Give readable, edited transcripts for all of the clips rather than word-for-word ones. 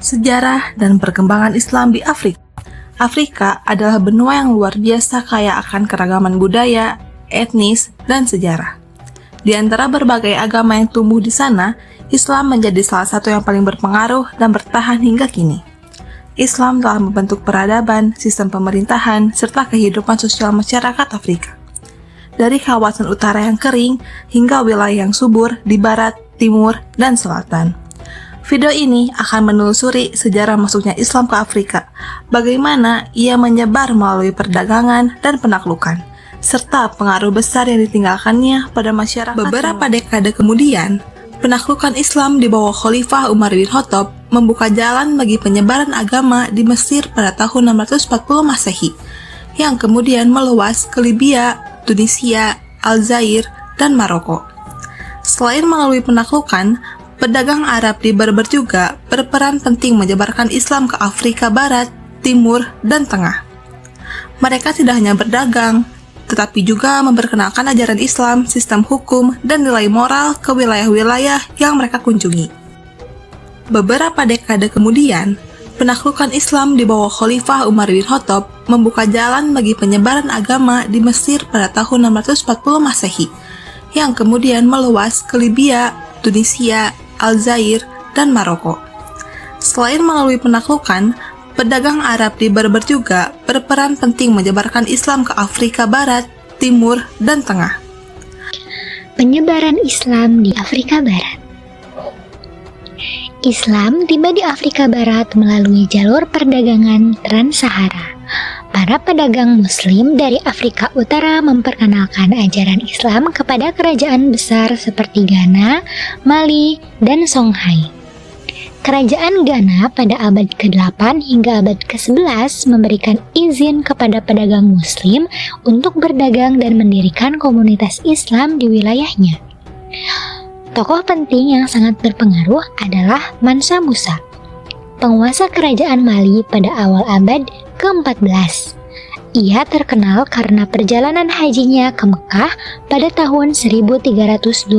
Sejarah dan perkembangan Islam di Afrika. Afrika adalah benua yang luar biasa kaya akan keragaman budaya, etnis, dan sejarah. Di antara berbagai agama yang tumbuh di sana, Islam menjadi salah satu yang paling berpengaruh dan bertahan hingga kini. Islam telah membentuk peradaban, sistem pemerintahan, serta kehidupan sosial masyarakat Afrika. Dari kawasan utara yang kering hingga wilayah yang subur di barat, timur, dan selatan. Video ini akan menelusuri sejarah masuknya Islam ke Afrika, bagaimana ia menyebar melalui perdagangan dan penaklukan, serta pengaruh besar yang ditinggalkannya pada masyarakat. Beberapa dekade kemudian, penaklukan Islam di bawah Khalifah Umar bin Khattab membuka jalan bagi penyebaran agama di Mesir pada tahun 640 Masehi, yang kemudian meluas ke Libya, Tunisia, Aljazair, dan Maroko. Selain melalui penaklukan, pedagang Arab di Berber juga berperan penting menyebarkan Islam ke Afrika Barat, Timur, dan Tengah. Mereka tidak hanya berdagang, tetapi juga memperkenalkan ajaran Islam, sistem hukum, dan nilai moral ke wilayah-wilayah yang mereka kunjungi. Beberapa dekade kemudian, penaklukan Islam di bawah Khalifah Umar bin Khattab membuka jalan bagi penyebaran agama di Mesir pada tahun 640 Masehi, yang kemudian meluas ke Libya, Tunisia, Aljazair, dan Maroko. Selain melalui penaklukan, pedagang Arab di Berber juga berperan penting menyebarkan Islam ke Afrika Barat, Timur, dan Tengah. Penyebaran Islam di Afrika Barat. Islam tiba di Afrika Barat melalui jalur perdagangan Trans-Sahara. Para pedagang Muslim dari Afrika Utara memperkenalkan ajaran Islam kepada kerajaan besar seperti Ghana, Mali, dan Songhai. Kerajaan Ghana pada abad ke-8 hingga abad ke-11 memberikan izin kepada pedagang Muslim untuk berdagang dan mendirikan komunitas Islam di wilayahnya. Tokoh penting yang sangat berpengaruh adalah Mansa Musa, penguasa kerajaan Mali pada awal abad ke-14. Ia terkenal karena perjalanan hajinya ke Mekah pada tahun 1324.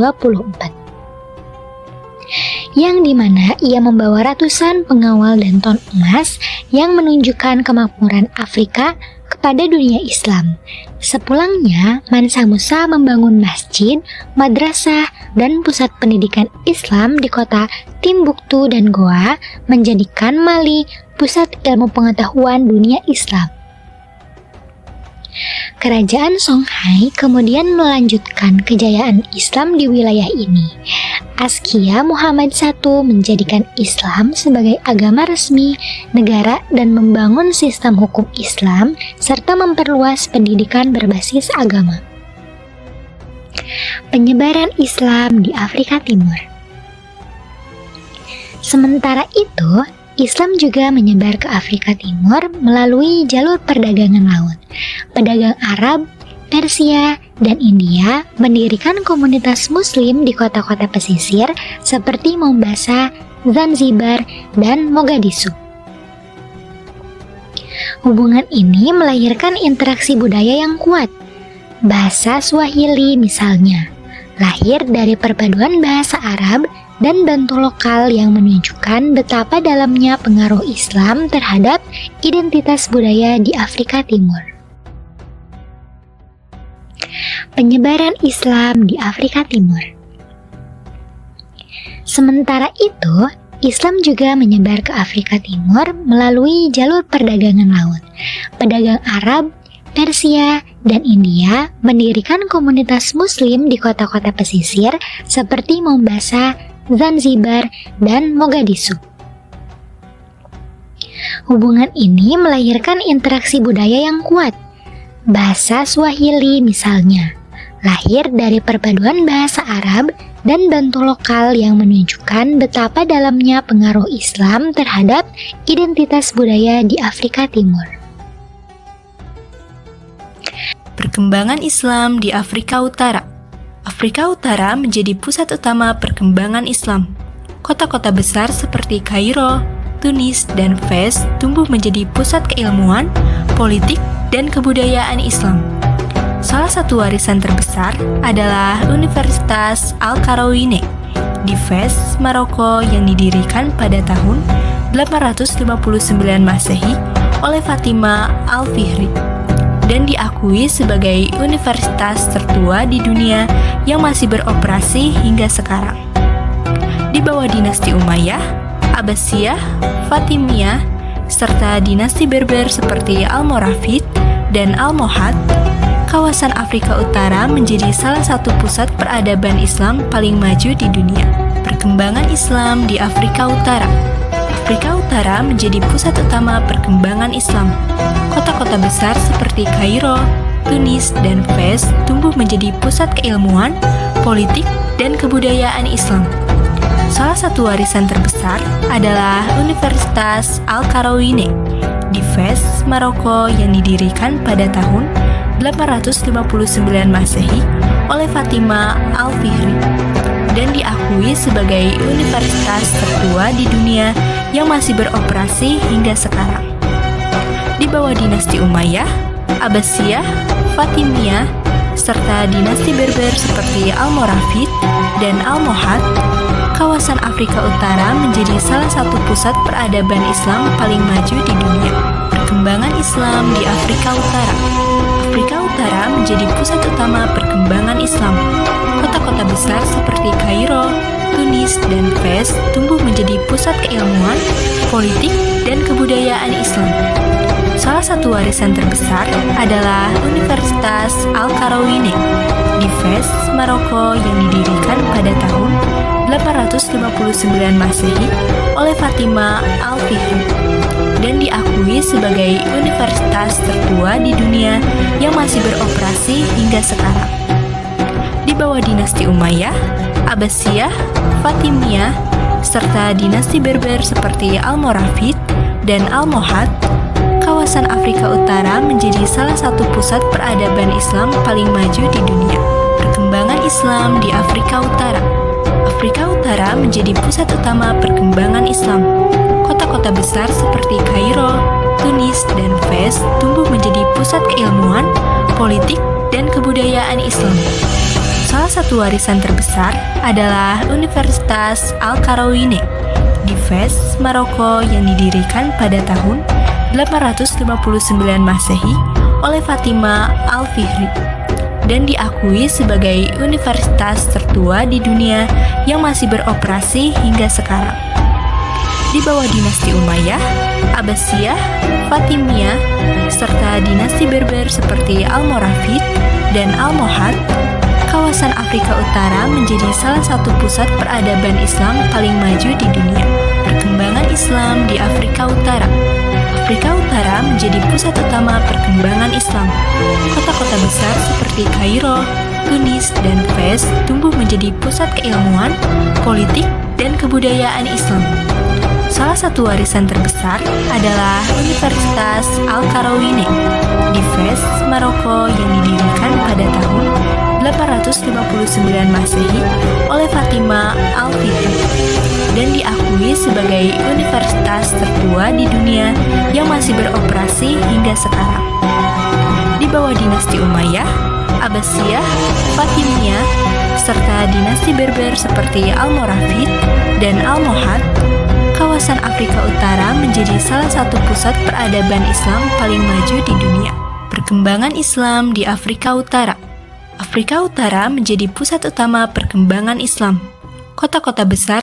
Yang dimana ia membawa ratusan pengawal dan ton emas yang menunjukkan kemakmuran Afrika kepada dunia Islam. Sepulangnya, Mansa Musa membangun masjid, madrasah, dan pusat pendidikan Islam di kota Timbuktu dan Goa, menjadikan Mali pusat ilmu pengetahuan dunia Islam. Kerajaan Songhai kemudian melanjutkan kejayaan Islam di wilayah ini. Askia Muhammad I menjadikan Islam sebagai agama resmi negara dan membangun sistem hukum Islam serta memperluas pendidikan berbasis agama. Penyebaran Islam di Afrika Timur. Sementara itu, Islam juga menyebar ke Afrika Timur melalui jalur perdagangan laut. Pedagang Arab, Persia, dan India mendirikan komunitas Muslim di kota-kota pesisir seperti Mombasa, Zanzibar, dan Mogadishu. Hubungan ini melahirkan interaksi budaya yang kuat. Bahasa Swahili misalnya, lahir dari perpaduan bahasa Arab dan bantu lokal yang menunjukkan betapa dalamnya pengaruh Islam terhadap identitas budaya di Afrika Timur. Penyebaran Islam di Afrika Timur. Sementara itu, Islam juga menyebar ke Afrika Timur melalui jalur perdagangan laut. Pedagang Arab, Persia, dan India mendirikan komunitas Muslim di kota-kota pesisir seperti Mombasa, Zanzibar, dan Mogadishu. Hubungan ini melahirkan interaksi budaya yang kuat. Bahasa Swahili misalnya, lahir dari perpaduan bahasa Arab dan bantu lokal yang menunjukkan betapa dalamnya pengaruh Islam terhadap identitas budaya di Afrika Timur. Perkembangan Islam di Afrika Utara. Afrika Utara menjadi pusat utama perkembangan Islam. Kota-kota besar seperti Kairo, Tunis, dan Fez tumbuh menjadi pusat keilmuan, politik, dan kebudayaan Islam. Salah satu warisan terbesar adalah Universitas Al-Qarawiyyin di Fez, Maroko yang didirikan pada tahun 859 Masehi oleh Fatima Al-Fihri dan diakui sebagai universitas tertua di dunia yang masih beroperasi hingga sekarang. Di bawah dinasti Umayyah, Abbasiyah, Fatimiyah, serta dinasti Berber seperti Almoravid dan Almohad, kawasan Afrika Utara menjadi salah satu pusat peradaban Islam paling maju di dunia. Perkembangan Islam di Afrika Utara. Afrika Utara menjadi pusat utama perkembangan Islam. Kota-kota besar seperti Kairo, Tunis, dan Fez tumbuh menjadi pusat keilmuan, politik, dan kebudayaan Islam. Salah satu warisan terbesar adalah Universitas Al-Qarawiyyin di Fez, Maroko yang didirikan pada tahun 859 Masehi oleh Fatima Al-Fihri dan diakui sebagai universitas tertua di dunia yang masih beroperasi hingga sekarang. Di bawah dinasti Umayyah, Abbasiyah, Fatimiyah, serta dinasti Berber seperti Almoravid dan Almohad, kawasan Afrika Utara menjadi salah satu pusat peradaban Islam paling maju di dunia. Perkembangan Islam di Afrika Utara. Afrika Utara menjadi pusat utama perkembangan Islam. Kota-kota besar seperti Kairo, Tunis, dan Fez tumbuh menjadi pusat keilmuan, politik, dan kebudayaan Islam. Salah satu warisan terbesar adalah Universitas Al-Qarawiyyin di Fez, Maroko yang didirikan pada tahun 859 Masehi oleh Fatima Al-Fihri dan diakui sebagai universitas tertua di dunia yang masih beroperasi hingga sekarang. Di bawah dinasti Umayyah, Abbasiyah, Fatimiyah, serta dinasti Berber seperti Almoravid dan Almohad, kawasan Afrika Utara menjadi salah satu pusat peradaban Islam paling maju di dunia. Perkembangan Islam di Afrika Utara. Afrika Utara menjadi pusat utama perkembangan Islam. Kota-kota besar seperti Kairo, Tunis, dan Fez tumbuh menjadi pusat keilmuan, politik, dan kebudayaan Islam. Salah satu warisan terbesar adalah Universitas Al-Qarawiyyin di Fez, Maroko yang didirikan pada tahun 859 Masehi oleh Fatima Al-Fihri dan diakui sebagai universitas tertua di dunia yang masih beroperasi hingga sekarang. Di bawah dinasti Umayyah, Abbasiyah, Fatimiyah, serta dinasti Berber seperti Almoravid dan Almohad, kawasan Afrika Utara menjadi salah satu pusat peradaban Islam paling maju di dunia. Perkembangan Islam di Afrika Utara. Afrika Utara menjadi pusat utama perkembangan Islam. Kota-kota besar seperti Kairo, Tunis, dan Fez tumbuh menjadi pusat keilmuan, politik, dan kebudayaan Islam. Salah satu warisan terbesar adalah Universitas Al-Qarawiyyin di Fez, Maroko yang didirikan pada tahun 859 Masehi oleh Fatima Al-Fihri dan diakui sebagai universitas tertua di dunia yang masih beroperasi hingga sekarang. Di bawah dinasti Umayyah, Abbasiyah, Fatimiyah, serta dinasti Berber seperti Almoravid dan Almohad, kawasan Afrika Utara menjadi salah satu pusat peradaban Islam paling maju di dunia. Perkembangan Islam di Afrika Utara. Afrika Utara menjadi pusat utama perkembangan Islam. Kota-kota besar